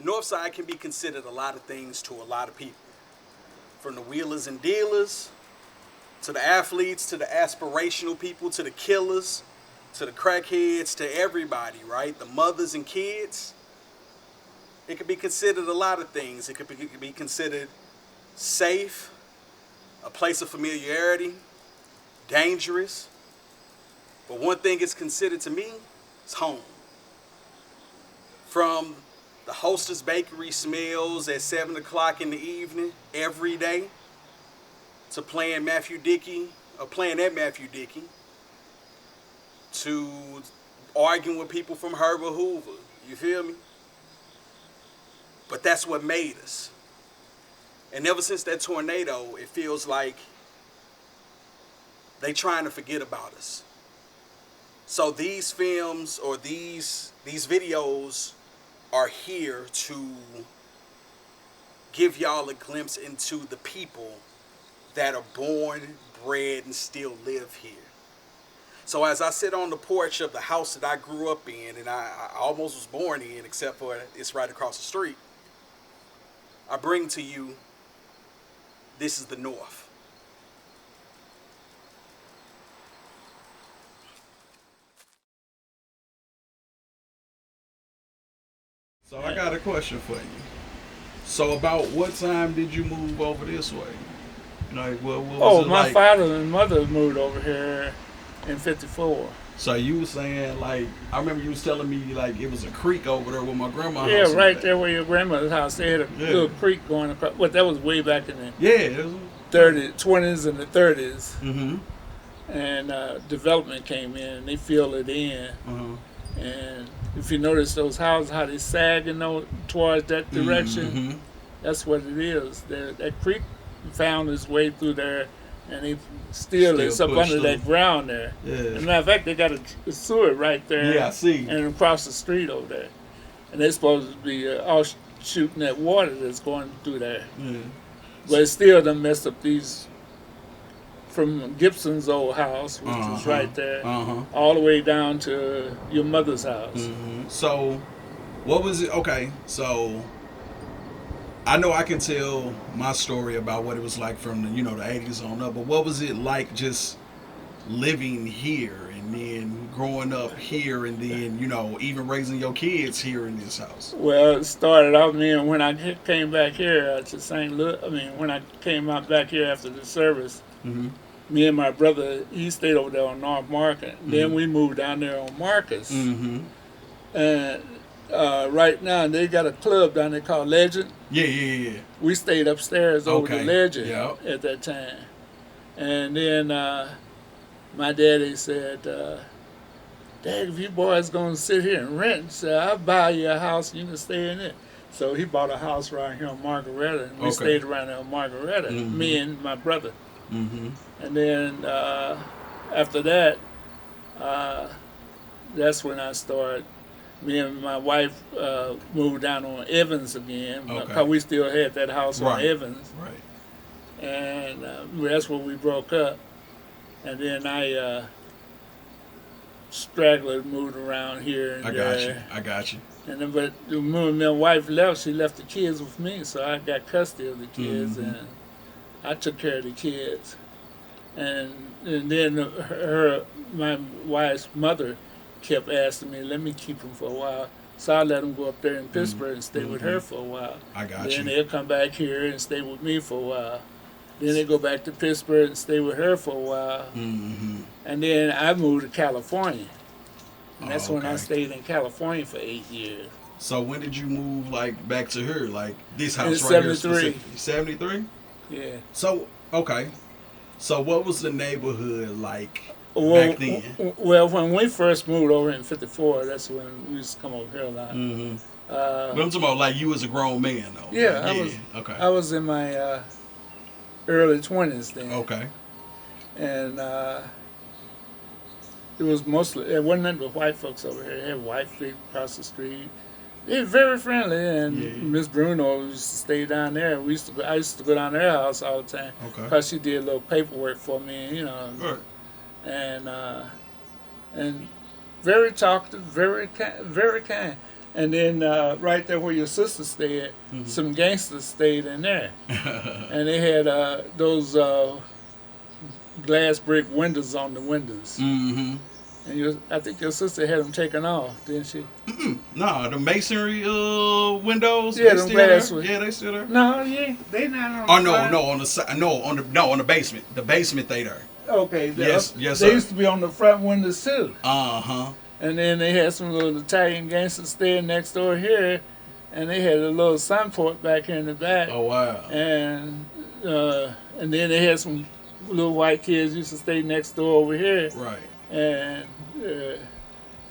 The north side can be considered a lot of things to a lot of people. From the wheelers and dealers, to the athletes, to the aspirational people, to the killers, to the crackheads, to everybody, right? The mothers and kids. It could be considered a lot of things. It could be considered safe, a place of familiarity, dangerous. But one thing it's considered to me is home. From the Hostess Bakery smells at 7 o'clock in the evening every day to playing Matthew Dickey, or playing at Matthew Dickey, to arguing with people from Herbert Hoover. You feel me? But that's what made us. And ever since that tornado, it feels like they trying to forget about us. So these films or these videos are here to give y'all a glimpse into the people that are born, bred, and still live here. So as I sit on the porch of the house that I grew up in, and I almost was born in, except for it's right across the street, I bring to you, this is the North. So I got a question for you. So about what time did you move over this way? Like, what was it my like? father and mother moved over here in '54. So you were saying, like, I remember you was telling me, like, it was a creek over there where my grandma's Yeah, house right was there where your grandmother's house. They had a little creek going across. Well, that was way back in the Yeah. 20s and the 30s. Mm-hmm. And development came in, and they filled it in. And if you notice those houses, how they sagging towards that direction, that's what it is. That creek found its way through there, and it still is up under that ground there. Yeah. As a matter of fact, they got a sewer right there. Yeah, I see. And across the street over there. And they're supposed to be all shooting that water that's going through there. Yeah. But it still done messed up these, from Gibson's old house, which is right there, all the way down to your mother's house. So, what was it? Okay, so I know I can tell my story about what it was like from the, the 80s on up, but what was it like just living here and then growing up here and then, even raising your kids here in this house? Well, it started out, when I came back here to St. Louis, when I came out back here after the service, me and my brother, he stayed over there on North Market. Then we moved down there on Marcus. And right now, they got a club down there called Legend. Yeah. We stayed upstairs over the Legend at that time. And then my daddy said, Dad, if you boys going to sit here and rent, I'll buy you a house and you can stay in it. So he bought a house right here on Margaretta, and we stayed around there on Margaretta, me and my brother. And then after that, that's when I started. Me and my wife moved down on Evans again, because we still had that house on Evans. Right. And that's when we broke up. And then I straggler moved around here and there. I got you. And then, but when my wife left, she left the kids with me, so I got custody of the kids, and I took care of the kids. And then my wife's mother kept asking me, let me keep them for a while. So I let them go up there in Pittsburgh and stay with her for a while. I got you. Then they'll come back here and stay with me for a while. Then they go back to Pittsburgh and stay with her for a while. And then I moved to California. And that's when I stayed in California for 8 years. So when did you move back to her? Like this house in right 73. here? 73? Yeah. So, okay. So what was the neighborhood like back then? Well, when we first moved over in 54, that's when we used to come over here a lot. But I'm talking about like you as a grown man though. Yeah, I was in my early 20s then. Okay. And it was mostly, it wasn't nothing but white folks over here. They had white people across the street. They were very friendly, and Miss Bruno used to stay down there. I used to go down to her house all the time because she did a little paperwork for me, Right. And very talkative, very kind. And then right there where your sister stayed, some gangsters stayed in there. And they had those glass brick windows on the windows. Mm-hmm. And I think your sister had them taken off, didn't she? No, the masonry windows. Yeah, they them still glass there? Yeah, they still there. No, yeah, they not on. Oh the no, front. no, on the side, no, on the basement. The basement they there. Okay. Yes, They sir. used to be on the front windows too. Uh-huh. And then they had some little Italian gangsters staying next door here, and they had a little sunport back here in the back. Oh wow. And then they had some little white kids used to stay next door over here. Right. And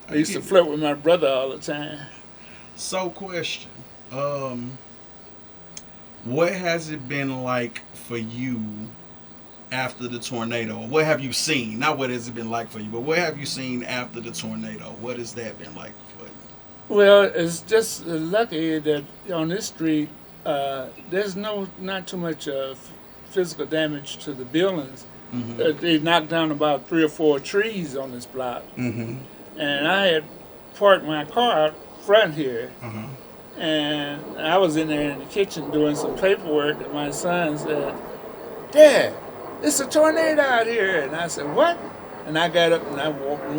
I used to flirt with my brother all the time. So question. What has it been like for you after the tornado? What have you seen? Not what has it been like for you, but what have you seen after the tornado? What has that been like for you? Well, it's just lucky that on this street there's not too much physical damage to the buildings. Mm-hmm. They knocked down about 3 or 4 trees on this block. Mm-hmm. And I had parked my car out front here. Uh-huh. And I was in there in the kitchen doing some paperwork, and my son said, "Dad, it's a tornado out here." And I said, "What?" And I got up and I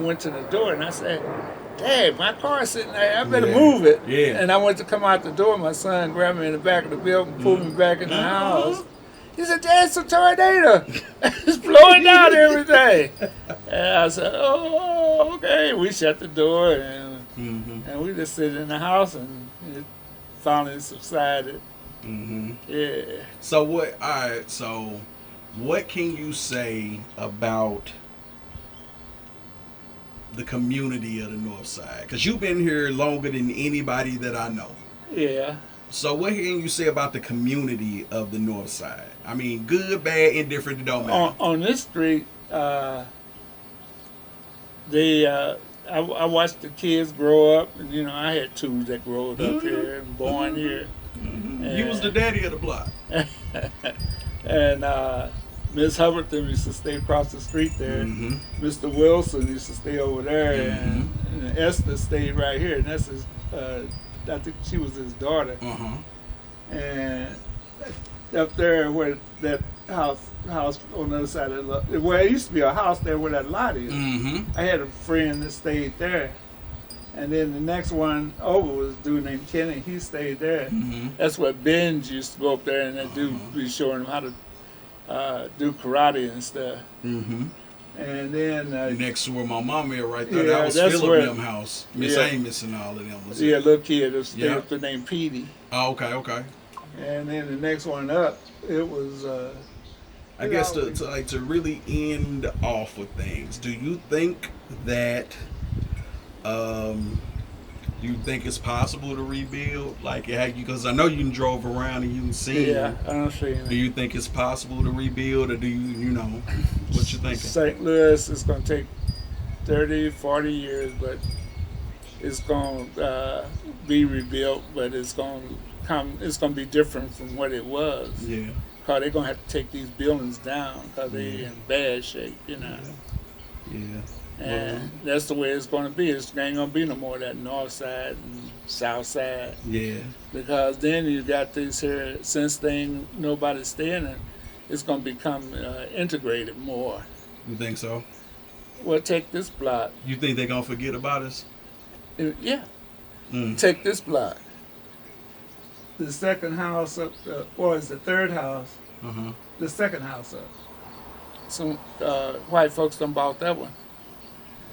went to the door, and I said, "Dad, my car's sitting there. I better move it." Yeah. And I went to come out the door. My son grabbed me in the back of the building, pulled me back in the house. He said, "Dad, it's a tornado. It's blowing down everything." And I said, "Oh, okay." We shut the door, and we just sit in the house, and it finally subsided. Mm-hmm. Yeah. So what? All right. So, what can you say about the community of the North Side? Because you've been here longer than anybody that I know. Yeah. So what can you say about the community of the North Side? I mean, good, bad, indifferent, it don't matter. On this street, I watched the kids grow up, and I had 2 that grew up here and born here. Mm-hmm. You was the daddy of the block. And Miss Hubbardton used to stay across the street there. Mm-hmm. Mr. Wilson used to stay over there, Mm-hmm. and Esther stayed right here. And that's I think she was his daughter. Uh-huh. And up there where that house on the other side of the lot, where it used to be a house there where that lot is. Mm-hmm. I had a friend that stayed there. And then the next one over was a dude named Kenny. He stayed there. Mm-hmm. That's where Benj used to go up there, and that dude be showing him how to do karate and stuff. Mm-hmm. And then next to where my mama is right there, yeah, that was that's Philip where- them house. Miss yeah. Amos and all of them was yeah, there. little kid that stayed Yeah. up there named Petey. Oh, okay. And then the next one up, it was. I guess to really end off with things, do you think that you think it's possible to rebuild? Like, because I know you drove around and you can see. Yeah, I don't see anything. Do you think it's possible to rebuild, or do you what you thinking? St. Louis is going to take 30, 40 years, but it's going to be rebuilt, but it's going to be different from what it was. Yeah. Because they're going to have to take these buildings down because they're in bad shape, Yeah. And that's the way it's going to be. It's ain't going to be no more of that north side and south side. Yeah. Because then you got this here, since nobody's staying in, it's going to become integrated more. You think so? Well, take this block. You think they're gonna forget about us? Yeah. Mm. Take this block. The second house up, or it's the third house. Uh-huh. The second house up. Some white folks done bought that one.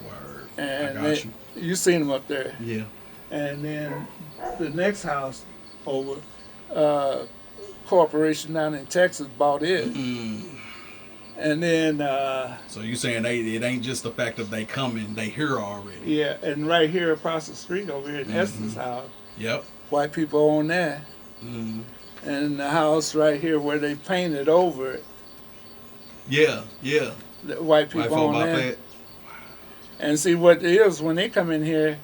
Word. And I got you. You seen them up there. Yeah. And then the next house over, corporation down in Texas bought it. Mm. And then So you saying it ain't just the fact that they coming, they here already. yeah, and right here across the street over here in Estes house, Yep. white people own that. Mm. And the house right here where they painted over it, Yeah. the white White people folk own about that. that. And see what it is when they come in here,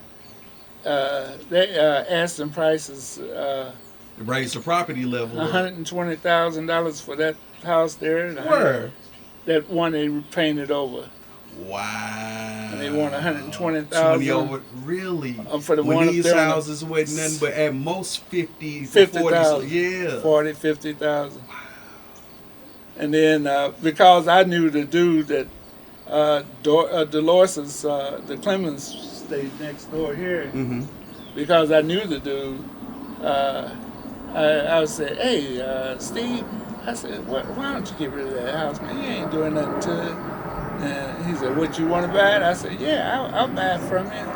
they asking prices Raise the property level. $120,000 for that house there. And Word. that one they painted over. Wow. And they want 120,000. 20 over, really? For the when one these up there houses wasn't nothing but at most 50, 50,000. Yeah. 40, 50,000. And then because I knew the dude that Dolores' the Clemens stayed next door here. Mm-hmm. Because I knew the dude, I would say, hey, Steve, I said, why don't you get rid of that house, man? You ain't doing nothing to it. And he said, what, you want to buy it? I said, yeah, I'll buy it from you.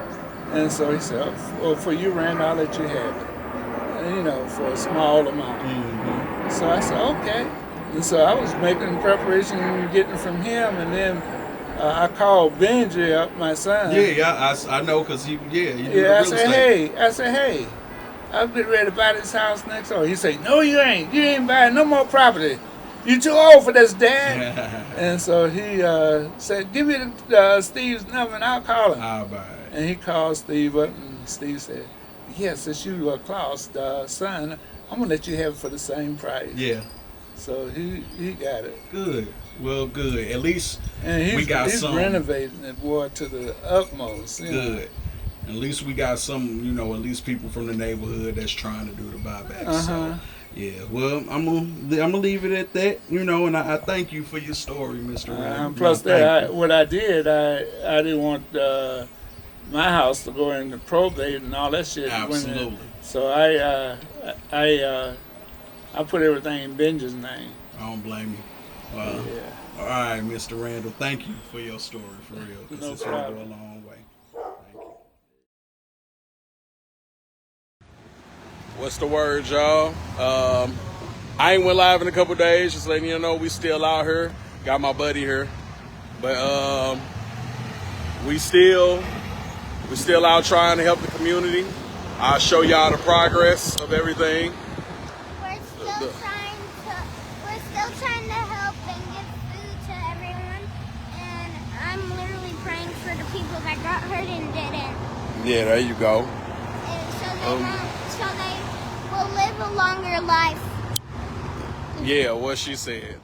And so he said, well, for you, Randall, I'll let you have it. And, you know, for a small amount. Mm-hmm. So I said, okay. And so I was making preparation and getting it from him, and then I called Benji up, my son. Yeah, I know, because he do I real estate. I said, hey, I've been ready to buy this house next door. He said, no, you ain't. You ain't buying no more property. You too old for this, Dad. And so he said, give me Steve's number and I'll call him. I'll buy it. And he called Steve up, and Steve said, yeah, since you are Klaus' son, I'm going to let you have it for the same price. Yeah. So he got it. Good. Well, good. At least he's some. He's renovating it, boy, to the utmost. Good. At least we got some, at least people from the neighborhood that's trying to do the buyback. Uh-huh. So, yeah. Well, I'm gonna leave it at that, and I thank you for your story, Mr. Randall. Plus what I did, I didn't want my house to go into probate and all that shit. Absolutely. So I put everything in Benji's name. I don't blame you. Wow. Yeah. All right, Mr. Randall. Thank you for your story, for real, because No it's going to problem. go a long way. Thank you. What's the word, y'all? I ain't went live in a couple days, just letting you know we still out here. Got my buddy here. But we still out trying to help the community. I'll show y'all the progress of everything. We're still trying to help and give food to everyone. And I'm literally praying for the people that got hurt and didn't. Yeah, there you go. And so they will live a longer life. Yeah, what she said.